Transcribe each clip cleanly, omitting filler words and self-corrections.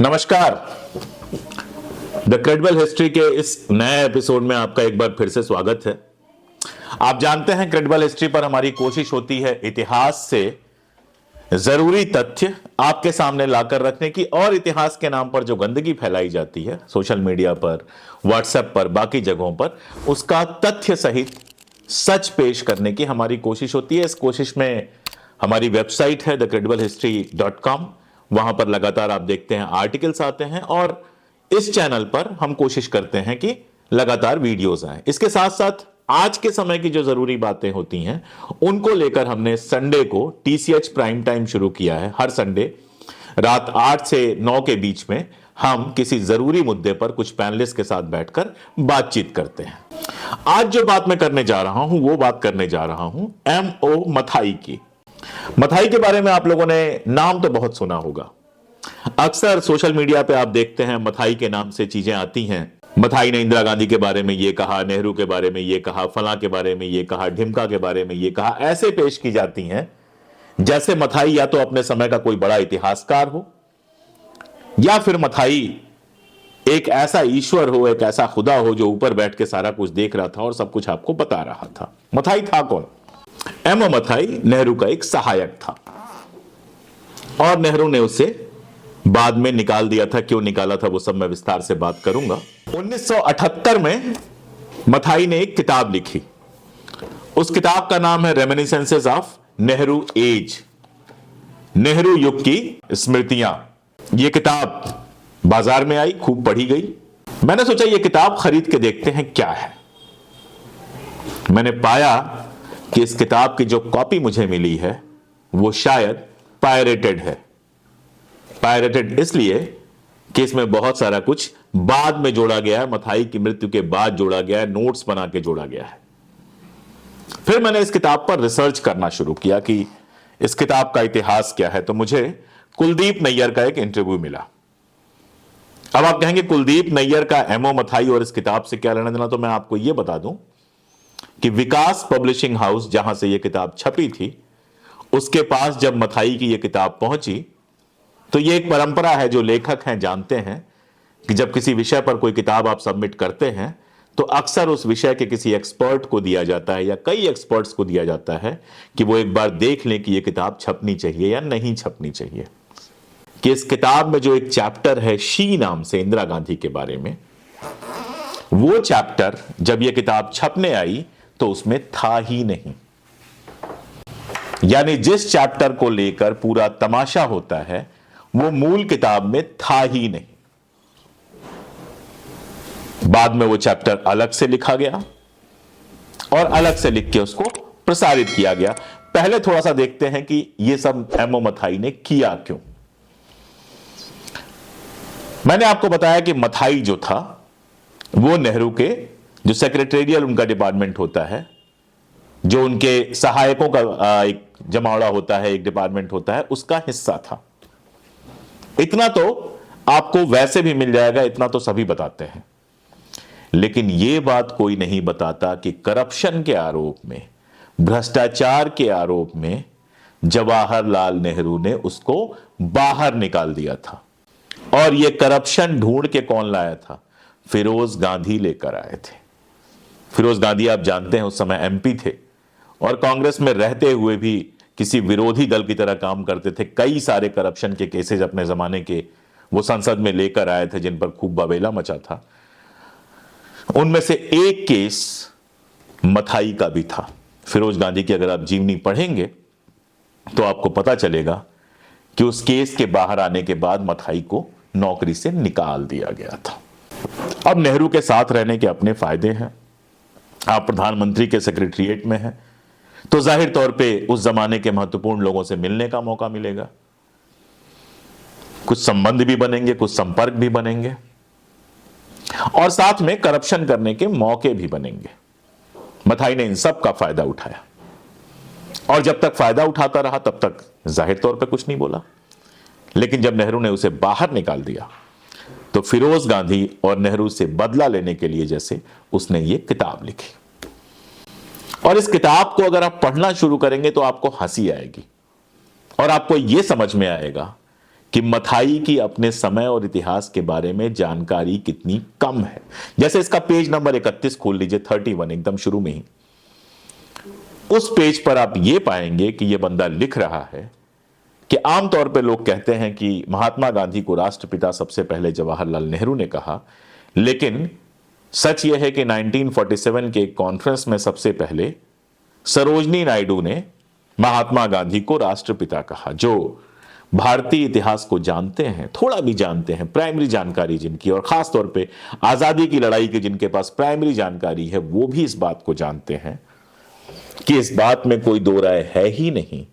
नमस्कार। The credible history के इस नए एपिसोड में आपका एक बार फिर से स्वागत है। आप जानते हैं क्रेडिबल हिस्ट्री पर हमारी कोशिश होती है इतिहास से जरूरी तथ्य आपके सामने लाकर रखने की, और इतिहास के नाम पर जो गंदगी फैलाई जाती है सोशल मीडिया पर, व्हाट्सएप पर, बाकी जगहों पर, उसका तथ्य सहित सच पेश करने की हमारी कोशिश होती है। इस कोशिश में हमारी वेबसाइट है thecredibalhistory.com। वहां पर लगातार आप देखते हैं आर्टिकल्स आते हैं, और इस चैनल पर हम कोशिश करते हैं कि लगातार वीडियोस आए। इसके साथ साथ आज के समय की जो जरूरी बातें होती हैं उनको लेकर हमने संडे को टीसीएच प्राइम टाइम शुरू किया है। हर संडे रात 8 से 9 के बीच में हम किसी जरूरी मुद्दे पर कुछ पैनलिस्ट के साथ बैठकर बातचीत करते हैं। आज जो बात मैं करने जा रहा हूं वो बात करने जा रहा हूं एमओ मथाई की। मथाई के बारे में आप लोगों ने नाम तो बहुत सुना होगा। अक्सर सोशल मीडिया पे आप देखते हैं मथाई के नाम से चीजें आती हैं। मथाई ने इंदिरा गांधी के बारे में ये कहा, नेहरू के बारे में ये कहा, फलां के बारे में ये कहा, ढिमका के बारे में ये कहा। ऐसे पेश की जाती हैं जैसे मथाई या तो अपने समय का कोई बड़ा इतिहासकार हो, या फिर मथाई एक ऐसा ईश्वर हो, एक ऐसा खुदा हो जो ऊपर बैठ के सारा कुछ देख रहा था और सब कुछ आपको बता रहा था। मथाई था कौन? एमओ मथाई नेहरू का एक सहायक था, और नेहरू ने उसे बाद में निकाल दिया था। क्यों निकाला था वो सब मैं विस्तार से बात करूंगा। 1978 में मथाई ने एक किताब लिखी। उस किताब का नाम है reminiscences of Nehru as, Nehru युग की स्मृतियां। यह किताब बाजार में आई, खूब पढ़ी गई। मैंने सोचा यह किताब खरीद के देखते हैं क्या है। मैंने पाया कि इस किताब की जो कॉपी मुझे मिली है वो शायद पायरेटेड है। पायरेटेड इसलिए कि इसमें बहुत सारा कुछ बाद में जोड़ा गया है, मथाई की मृत्यु के बाद जोड़ा गया है, नोट्स बना के जोड़ा गया है। फिर मैंने इस किताब पर रिसर्च करना शुरू किया कि इस किताब का इतिहास क्या है। तो मुझे कुलदीप नैयर का एक इंटरव्यू मिला। अब आप कहेंगे कुलदीप नैयर का एमओ मथाई और इस किताब से क्या लेना देना? तो मैं आपको यह बता दूं कि विकास पब्लिशिंग हाउस जहां से यह किताब छपी थी, उसके पास जब मथाई की यह किताब पहुंची तो यह एक परंपरा है, जो लेखक हैं जानते हैं कि जब किसी विषय पर कोई किताब आप सबमिट करते हैं तो अक्सर उस विषय के किसी एक्सपर्ट को दिया जाता है या कई एक्सपर्ट्स को दिया जाता है कि वो एक बार देख लें कि यह किताब छपनी चाहिए या नहीं छपनी चाहिए। कि इस किताब में जो एक चैप्टर है शी नाम से, इंदिरा गांधी के बारे में, वो चैप्टर जब यह किताब छपने आई तो उसमें था ही नहीं। यानी जिस चैप्टर को लेकर पूरा तमाशा होता है वो मूल किताब में था ही नहीं। बाद में वो चैप्टर अलग से लिखा गया और अलग से लिख के उसको प्रसारित किया गया। पहले थोड़ा सा देखते हैं कि ये सब एमओ मथाई ने किया क्यों। मैंने आपको बताया कि मथाई जो था वो नेहरू के जो सेक्रेटेरियल उनका डिपार्टमेंट होता है, जो उनके सहायकों का एक जमावड़ा होता है, एक डिपार्टमेंट होता है, उसका हिस्सा था। इतना तो आपको वैसे भी मिल जाएगा, इतना तो सभी बताते हैं। लेकिन यह बात कोई नहीं बताता कि करप्शन के आरोप में, भ्रष्टाचार के आरोप में जवाहरलाल नेहरू ने उसको बाहर निकाल दिया था। और यह करप्शन ढूंढ के कौन लाया था? फिरोज गांधी लेकर आए थे। फिरोज गांधी आप जानते हैं उस समय एमपी थे और कांग्रेस में रहते हुए भी किसी विरोधी दल की तरह काम करते थे। कई सारे करप्शन के केसेस अपने जमाने के वो संसद में लेकर आए थे जिन पर खूब बवेला मचा था। उनमें से एक केस मथाई का भी था। फिरोज गांधी की अगर आप जीवनी पढ़ेंगे तो आपको पता चलेगा कि उस केस के बाहर आने के बाद मथाई को नौकरी से निकाल दिया गया था। अब नेहरू के साथ रहने के अपने फायदे हैं। आप प्रधानमंत्री के सेक्रेटरीट में हैं तो जाहिर तौर पे उस जमाने के महत्वपूर्ण लोगों से मिलने का मौका मिलेगा, कुछ संबंध भी बनेंगे, कुछ संपर्क भी बनेंगे, और साथ में करप्शन करने के मौके भी बनेंगे। मथाई ने इन सब का फायदा उठाया, और जब तक फायदा उठाता रहा तब तक जाहिर तौर पे कुछ नहीं बोला। लेकिन जब नेहरू ने उसे बाहर निकाल दिया तो फिरोज गांधी और नेहरू से बदला लेने के लिए जैसे उसने ये किताब लिखी। और इस किताब को अगर आप पढ़ना शुरू करेंगे तो आपको हंसी आएगी और आपको यह समझ में आएगा कि मथाई की अपने समय और इतिहास के बारे में जानकारी कितनी कम है। जैसे इसका पेज नंबर 31 खोल लीजिए, 31 एकदम शुरू में ही। उस पेज पर आप यह पाएंगे कि यह बंदा लिख रहा है कि आमतौर पर लोग कहते हैं कि महात्मा गांधी को राष्ट्रपिता सबसे पहले जवाहरलाल नेहरू ने कहा, लेकिन सच यह है कि 1947 के कॉन्फ्रेंस में सबसे पहले सरोजनी नायडू ने महात्मा गांधी को राष्ट्रपिता कहा। जो भारतीय इतिहास को जानते हैं, थोड़ा भी जानते हैं, प्राइमरी जानकारी जिनकी, और खास तौर पे आजादी की लड़ाई की जिनके पास प्राइमरी जानकारी है, वो भी इस बात को जानते हैं कि इस बात में कोई दो राय है ही नहीं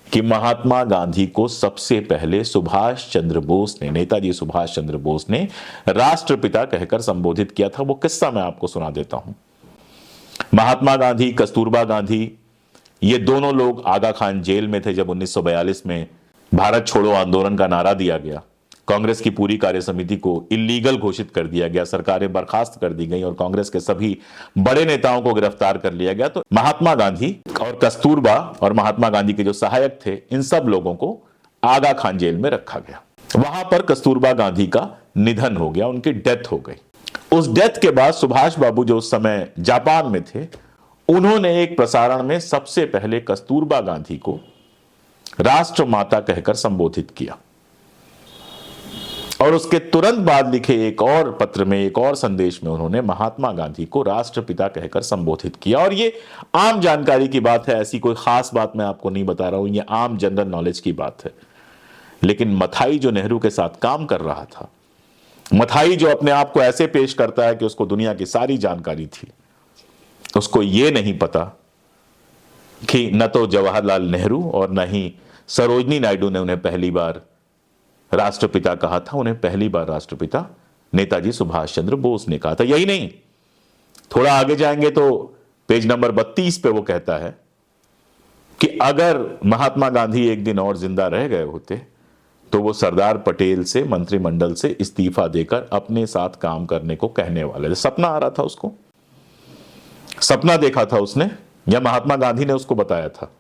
कि महात्मा गांधी को सबसे पहले सुभाष चंद्र बोस ने, नेताजी सुभाष चंद्र बोस ने राष्ट्रपिता कहकर संबोधित किया था। वो किस्सा मैं आपको सुना देता हूं। महात्मा गांधी, कस्तूरबा गांधी, ये दोनों लोग आगा खान जेल में थे जब 1942 में भारत छोड़ो आंदोलन का नारा दिया गया। कांग्रेस की पूरी कार्य समिति को इल्लीगल घोषित कर दिया गया, सरकारें बर्खास्त कर दी गई और कांग्रेस के सभी बड़े नेताओं को गिरफ्तार कर लिया गया। तो महात्मा गांधी और कस्तूरबा और महात्मा गांधी के जो सहायक थे, इन सब लोगों को आगा खान जेल में रखा गया। वहां पर कस्तूरबा गांधी का निधन हो गया, उनकी डेथ हो गई। उस डेथ के बाद सुभाष बाबू, जो उस समय जापान में थे, उन्होंने एक प्रसारण में सबसे पहले कस्तूरबा गांधी को राष्ट्रमाता कहकर संबोधित किया और उसके तुरंत बाद लिखे एक और पत्र में, एक और संदेश में उन्होंने महात्मा गांधी को राष्ट्रपिता कहकर संबोधित किया। और ये आम जानकारी की बात है, ऐसी कोई खास बात मैं आपको नहीं बता रहा हूं, ये आम जनरल नॉलेज की बात है। लेकिन मथाई जो नेहरू के साथ काम कर रहा था, मथाई जो अपने आप को ऐसे पेश करता है कि उसको दुनिया की सारी जानकारी थी, उसको यह नहीं पता कि न तो जवाहरलाल नेहरू और न ही सरोजनी नायडू ने उन्हें पहली बार राष्ट्रपिता कहा था। उन्हें पहली बार राष्ट्रपिता नेताजी सुभाष चंद्र बोस ने कहा था। यही नहीं, थोड़ा आगे जाएंगे तो पेज नंबर 32 पे वो कहता है कि अगर महात्मा गांधी एक दिन और जिंदा रह गए होते तो वो सरदार पटेल से मंत्रिमंडल से इस्तीफा देकर अपने साथ काम करने को कहने वाले थे। सपना आ रहा था उसको, सपना देखा था उसने, या महात्मा गांधी ने उसको बताया था।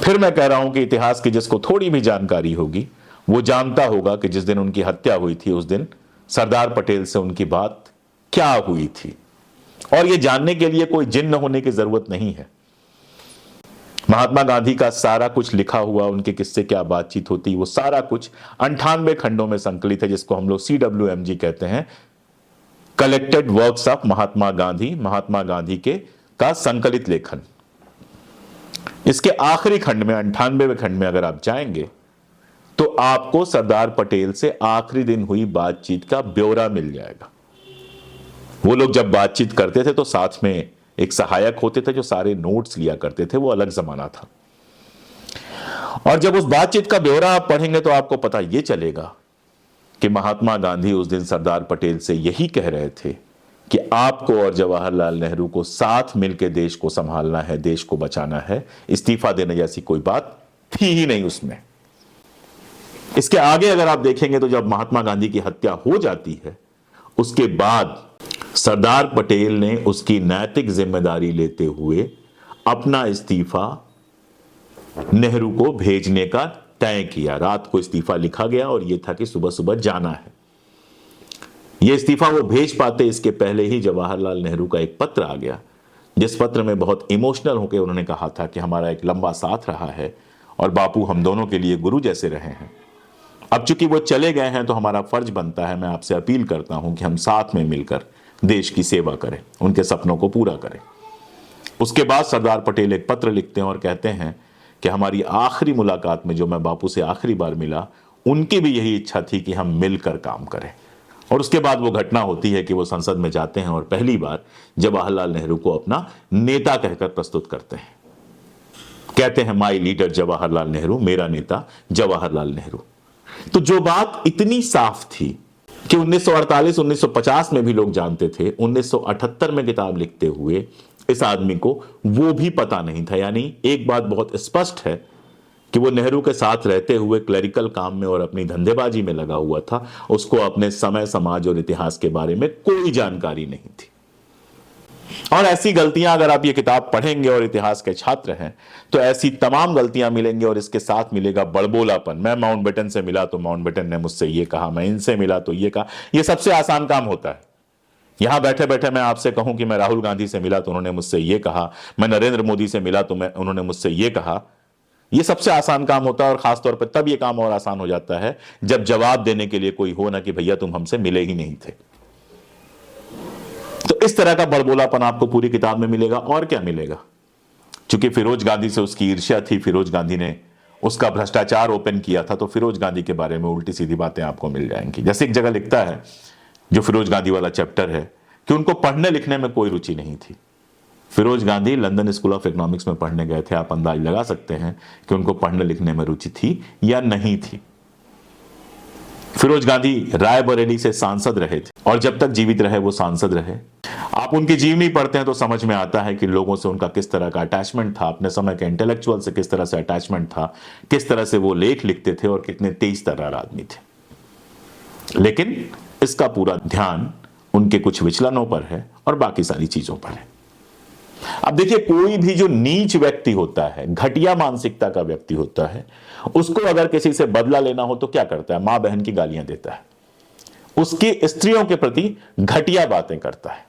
फिर मैं कह रहा हूं कि इतिहास की जिसको थोड़ी भी जानकारी होगी वो जानता होगा कि जिस दिन उनकी हत्या हुई थी उस दिन सरदार पटेल से उनकी बात क्या हुई थी। और ये जानने के लिए कोई जिन्न होने की जरूरत नहीं है। महात्मा गांधी का सारा कुछ लिखा हुआ, उनके किस्से क्या बातचीत होती, वो सारा कुछ 98 खंडों में संकलित है, जिसको हम लोग CWMG कहते हैं, collected works of Mahatma Gandhi के का संकलित लेखन। इसके आखिरी खंड में, 98वें खंड में अगर आप जाएंगे तो आपको सरदार पटेल से आखिरी दिन हुई बातचीत का ब्यौरा मिल जाएगा। वो लोग जब बातचीत करते थे तो साथ में एक सहायक होते थे जो सारे नोट्स लिया करते थे, वो अलग जमाना था। और जब उस बातचीत का ब्यौरा आप पढ़ेंगे तो आपको पता यह चलेगा कि महात्मा गांधी उस दिन सरदार पटेल से यही कह रहे थे कि आपको और जवाहरलाल नेहरू को साथ मिलकर देश को संभालना है, देश को बचाना है। इस्तीफा देने जैसी कोई बात थी ही नहीं उसमें। इसके आगे अगर आप देखेंगे तो जब महात्मा गांधी की हत्या हो जाती है, उसके बाद सरदार पटेल ने उसकी नैतिक जिम्मेदारी लेते हुए अपना इस्तीफा नेहरू को भेजने का तय किया। रात को इस्तीफा लिखा गया और यह था कि सुबह सुबह जाना है। यह इस्तीफा वो भेज पाते इसके पहले ही जवाहरलाल नेहरू का एक पत्र आ गया, जिस पत्र में बहुत इमोशनल होकर उन्होंने कहा था कि हमारा एक लंबा साथ रहा है और बापू हम दोनों के लिए गुरु जैसे रहे हैं। अब चूंकि वो चले गए हैं तो हमारा फर्ज बनता है, मैं आपसे अपील करता हूं कि हम साथ में मिलकर देश की सेवा करें, उनके सपनों को पूरा करें। उसके बाद सरदार पटेल एक पत्र लिखते हैं और कहते हैं कि हमारी आखिरी मुलाकात में जो मैं बापू से आखिरी बार मिला, उनकी भी यही इच्छा थी कि हम मिलकर काम करें। और उसके बाद वो घटना होती है कि वो संसद में जाते हैं और पहली बार जवाहरलाल नेहरू को अपना नेता कहकर प्रस्तुत करते हैं। कहते हैं माई लीडर जवाहरलाल नेहरू, मेरा नेता जवाहरलाल नेहरू। तो जो बात इतनी साफ थी कि 1948-1950 में भी लोग जानते थे, 1978 में किताब लिखते हुए इस आदमी को वो भी पता नहीं था। यानी एक बात बहुत स्पष्ट है कि वो नेहरू के साथ रहते हुए क्लरिकल काम में और अपनी धंधेबाजी में लगा हुआ था। उसको अपने समय, समाज और इतिहास के बारे में कोई जानकारी नहीं थी। और ऐसी गलतियां अगर आप ये किताब पढ़ेंगे और इतिहास के छात्र हैं तो ऐसी तमाम गलतियां मिलेंगी, और इसके साथ मिलेगा बड़बोलापन। मैं माउंटबेटन से मिला तो माउंटबेटन ने मुझसे ये कहा, मैं इनसे मिला तो ये कहा। ये सबसे आसान काम होता है। यहां बैठे बैठे मैं आपसे कहूं कि मैं राहुल गांधी से मिला तो उन्होंने मुझसे ये कहा, मैं नरेंद्र मोदी से मिला तो उन्होंने मुझसे ये कहा। ये सबसे आसान काम होता है, और खासतौर पर तब ये काम और आसान हो जाता है जब जवाब देने के लिए कोई हो ना कि भैया तुम हमसे मिले ही नहीं थे। तो इस तरह का बड़बोलापन आपको पूरी किताब में मिलेगा। और क्या मिलेगा? क्योंकि फिरोज गांधी से उसकी ईर्ष्या थी, फिरोज गांधी ने उसका भ्रष्टाचार ओपन किया था, तो फिरोज गांधी के बारे में उल्टी सीधी बातें आपको मिल जाएंगी। जैसे एक जगह लिखता है, जो फिरोज गांधी वाला चैप्टर है, कि उनको पढ़ने लिखने में कोई रुचि नहीं थी। Feroze Gandhi London School of Economics में पढ़ने गए थे। आप अंदाज लगा सकते हैं कि उनको पढ़ने लिखने में रुचि थी या नहीं थी। फिरोज गांधी रायबरेली से सांसद रहे थे, और जब तक जीवित रहे वो सांसद रहे। आप उनकी जीवनी पढ़ते हैं तो समझ में आता है कि लोगों से उनका किस तरह का अटैचमेंट था, अपने समय के इंटेलेक्चुअल से किस तरह से अटैचमेंट था, किस तरह से वो लेख लिखते थे, और कितने तेज तर्रार आदमी थे। लेकिन इसका पूरा ध्यान उनके कुछ विचलनों पर है और बाकी सारी चीजों पर है। अब देखिए, कोई भी जो नीच व्यक्ति होता है, घटिया मानसिकता का व्यक्ति होता है, उसको अगर किसी से बदला लेना हो तो क्या करता है? मां बहन की गालियां देता है, उसकी स्त्रियों के प्रति घटिया बातें करता है।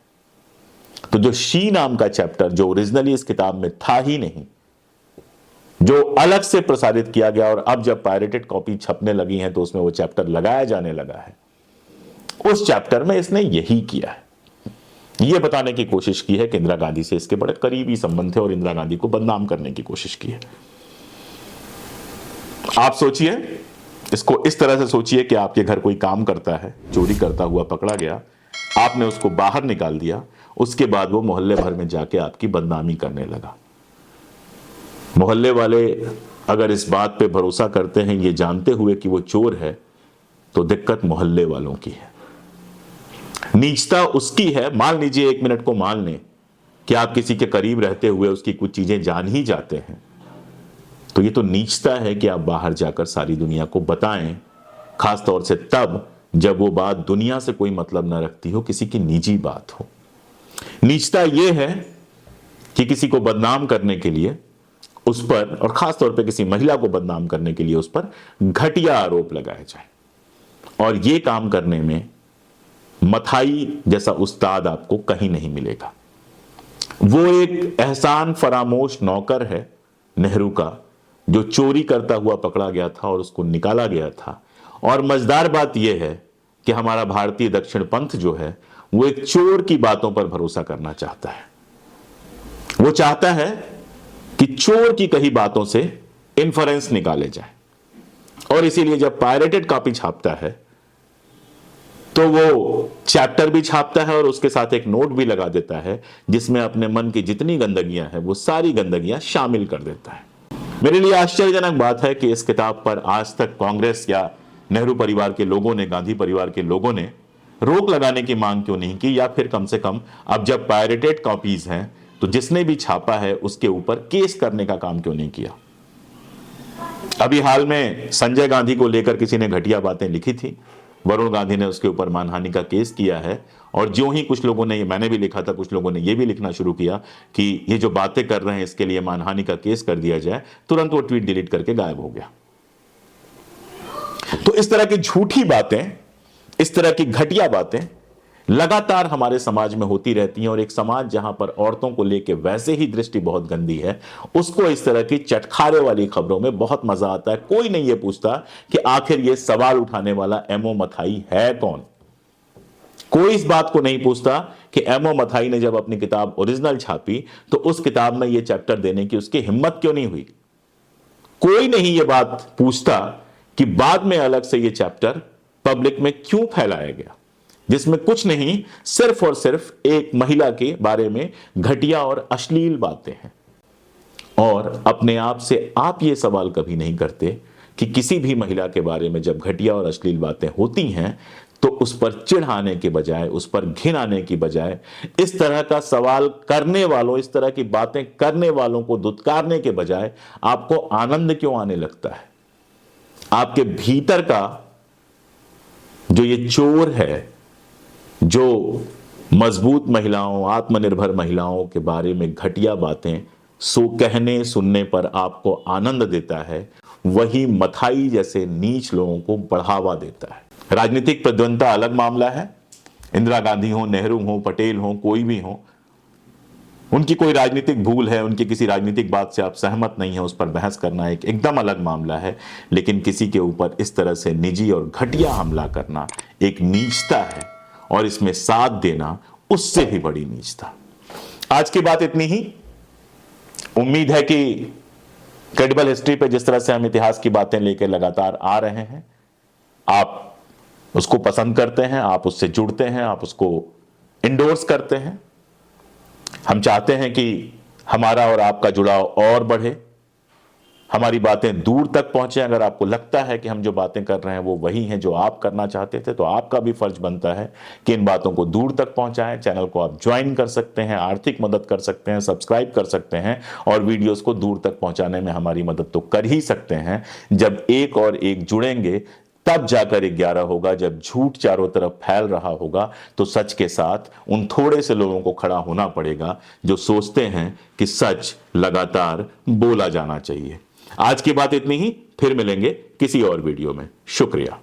तो जो शी नाम का चैप्टर, जो ओरिजिनली इस किताब में था ही नहीं, जो अलग से प्रसारित किया गया, और अब जब पायरेटेड कॉपी छपने लगी हैं तो उसमें वो चैप्टर लगाया जाने लगा है, उस चैप्टर में इसने यही किया है। यह बताने की कोशिश की है कि इंदिरा गांधी से इसके बड़े करीबी संबंध थे और इंदिरा गांधी को बदनाम करने की कोशिश की है। आप सोचिए, इसको इस तरह से सोचिए कि आपके घर कोई काम करता है, चोरी करता हुआ पकड़ा गया, आपने उसको बाहर निकाल दिया, उसके बाद वो मोहल्ले भर में जाके आपकी बदनामी करने लगा। मोहल्ले वाले अगर इस बात पे भरोसा करते हैं, ये जानते हुए कि वो चोर है, तो दिक्कत मोहल्ले वालों की है, नीचता उसकी है। मान लीजिए, एक मिनट को मान लें कि आप किसी के करीब रहते हुए उसकी कुछ चीजें जान ही जाते हैं, तो ये तो नीचता है कि आप बाहर जाकर सारी दुनिया को बताएं, खासतौर से तब जब वो बात दुनिया से कोई मतलब ना रखती हो, किसी की निजी बात हो। नीचता यह है कि किसी को बदनाम करने के लिए उस पर, और खासतौर पे किसी महिला को बदनाम करने के लिए उस पर घटिया आरोप लगाए जाए। और ये काम करने में मथाई जैसा उस्ताद आपको कहीं नहीं मिलेगा। वो एक एहसान फरामोश नौकर है नेहरू का, जो चोरी करता हुआ पकड़ा गया था और उसको निकाला गया था। और मजेदार बात यह है कि हमारा भारतीय दक्षिण पंथ जो है, वो एक चोर की बातों पर भरोसा करना चाहता है। वो चाहता है कि चोर की कही बातों से इन्फरेंस निकाले जाए, और इसीलिए जब पायरेटेड कॉपी छापता है तो वो चैप्टर भी छापता है और उसके साथ एक नोट भी लगा देता है, जिसमें अपने मन की जितनी गंदगियां हैं वो सारी गंदगियां शामिल कर देता है। मेरे लिए आश्चर्यजनक बात है कि इस किताब पर आज तक कांग्रेस या नेहरू परिवार के लोगों ने, गांधी परिवार के लोगों ने रोक लगाने की मांग क्यों नहीं की, या फिर कम से कम अब जब पायरेटेड कॉपीज हैं तो जिसने भी छापा है उसके ऊपर केस करने का काम क्यों नहीं किया। अभी हाल में संजय गांधी को लेकर किसी ने घटिया बातें लिखी थी, वरुण गांधी ने उसके ऊपर मानहानि का केस किया है, और ज्यों ही कुछ लोगों ने, मैंने भी लिखा था, कुछ लोगों ने ये भी लिखना शुरू किया कि ये जो बातें कर रहे हैं इसके लिए मानहानि का केस कर दिया जाए, तुरंत वो ट्वीट डिलीट करके गायब हो गया। तो इस तरह की झूठी बातें, इस तरह की घटिया बातें लगातार हमारे समाज में होती रहती हैं, और एक समाज जहां पर औरतों को लेकर वैसे ही दृष्टि बहुत गंदी है, उसको इस तरह की चटखारे वाली खबरों में बहुत मजा आता है। कोई नहीं ये पूछता कि आखिर ये सवाल उठाने वाला एमओ मथाई है कौन। कोई इस बात को नहीं पूछता कि एमओ मथाई ने जब अपनी किताब ओरिजिनल छापी तो उस किताब में ये चैप्टर देने की उसकी हिम्मत क्यों नहीं हुई। कोई नहीं ये बात पूछता कि बाद में अलग से ये चैप्टर पब्लिक में क्यों फैलाया गया, जिसमें कुछ नहीं, सिर्फ और सिर्फ एक महिला के बारे में घटिया और अश्लील बातें हैं। और अपने आप से आप ये सवाल कभी नहीं करते कि किसी भी महिला के बारे में जब घटिया और अश्लील बातें होती हैं तो उस पर चिढ़ आने के बजाय, उस पर घिन आने की बजाय, इस तरह का सवाल करने वालों, इस तरह की बातें करने वालों को दुत्कारने के बजाय आपको आनंद क्यों आने लगता है। आपके भीतर का जो ये चोर है, जो मजबूत महिलाओं, आत्मनिर्भर महिलाओं के बारे में घटिया बातें कहने सुनने पर आपको आनंद देता है, वही मथाई जैसे नीच लोगों को बढ़ावा देता है। राजनीतिक प्रतिद्वंद्विता अलग मामला है। इंदिरा गांधी हो, नेहरू हो, पटेल हो, कोई भी हो, उनकी कोई राजनीतिक भूल है, उनकी किसी राजनीतिक बात से आप सहमत नहीं है, उस पर बहस करना एक एकदम अलग मामला है। लेकिन किसी के ऊपर इस तरह से निजी और घटिया हमला करना एक नीचता है, और इसमें साथ देना उससे भी बड़ी नीचता। आज की बात इतनी ही। उम्मीद है कि क्रेडिबल हिस्ट्री पे जिस तरह से हम इतिहास की बातें लेकर लगातार आ रहे हैं, आप उसको पसंद करते हैं, आप उससे जुड़ते हैं, आप उसको इंडोर्स करते हैं। हम चाहते हैं कि हमारा और आपका जुड़ाव और बढ़े, हमारी बातें दूर तक पहुंचे। अगर आपको लगता है कि हम जो बातें कर रहे हैं वो वही हैं जो आप करना चाहते थे, तो आपका भी फर्ज बनता है कि इन बातों को दूर तक पहुंचाएं। चैनल को आप ज्वाइन कर सकते हैं, आर्थिक मदद कर सकते हैं, सब्सक्राइब कर सकते हैं, और वीडियोस को दूर तक पहुंचाने में हमारी मदद तो कर ही सकते हैं। जब एक और एक जुड़ेंगे तब जाकर 11 होगा। जब झूठ चारों तरफ फैल रहा होगा तो सच के साथ उन थोड़े से लोगों को खड़ा होना पड़ेगा जो सोचते हैं कि सच लगातार बोला जाना चाहिए। आज की बात इतनी ही, फिर मिलेंगे किसी और वीडियो में। शुक्रिया।